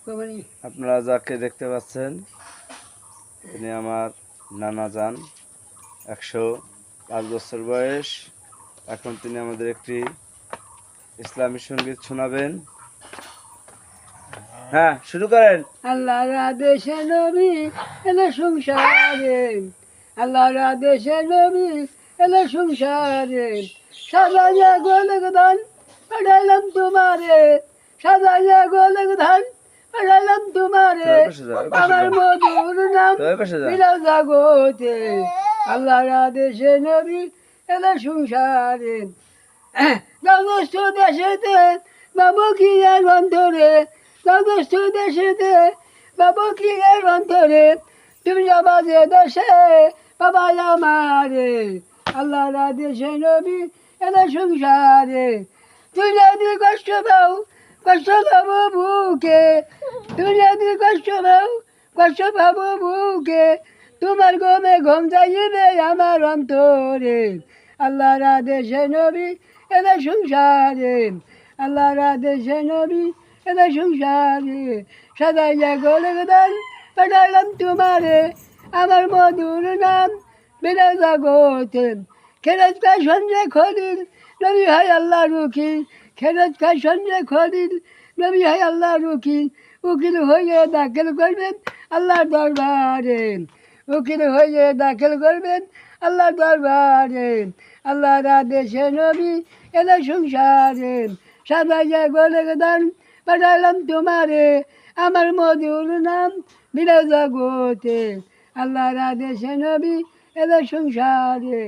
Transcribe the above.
আপনারা যাকে দেখতে পাচ্ছেন তিনি আমার নানা যান, 105 বছর বয়স। এখন তিনি আমাদের একটি ইসলামী সঙ্গীত শোনাবেন। হ্যাঁ, শুরু করেন। আল্লাহর আদেশে নবী এলে সংসারে, আল্লাহর আদেশে নবী এলে সংসারে, সাজাইয়া গোলক ধান পাঠাইলাম তোমারে, সাজাইয়া গোলক ধান পাঠাইলাম তোমারে, আমার মধুর নাম বিলাও জাগতে। আল্লাহর আদেশে নবী এলে সংসারে, সমস্ত দেশেতে বাবু কি আর অন্তরে, সমস্ত দেশেতে বাবু কি আর অন্তরে, তুমি যাবা যে দেশে বাবা আমারে। আল্লাহর আদেশে নবী এলে সংসারে, তুই যদি কষ্ট পাও কষ্ট পাবো বুকে, তুমি যদি কষ্ট পাও কষ্ট পাবো বুকে, তোমার গমে ঘুম যাইবে আমার অন্তরে। আল্লাহর আদেশে নবী এলে সংসারে, আল্লাহর আদেশে নবী এলে সংসারে, সাজাইয়া গোলক ধান পাঠাইলাম তোমারে, আমার মধুর নাম বিলাও জাগতে। খেরত খায় সঞ্জয় খলিল নবী হয় আল্লাহ উকিল, খেরত খায় সঞ্জয় খলিল নবী হয় আল্লাহ উকিল, উকিল হয়ে দাখিল করবেন আল্লাহর দরবারে, উকিল হয়ে দাখিল করবেন আল্লাহর দরবারে। আল্লাহর আদেশে নবী এলে সংসারে, সাজাইয়া গোলক ধান পাঠাইলাম তোমারে, আমার মধুর নাম বিলাও জাগতে। আল্লাহর আদেশে নবী এলে সংসারে।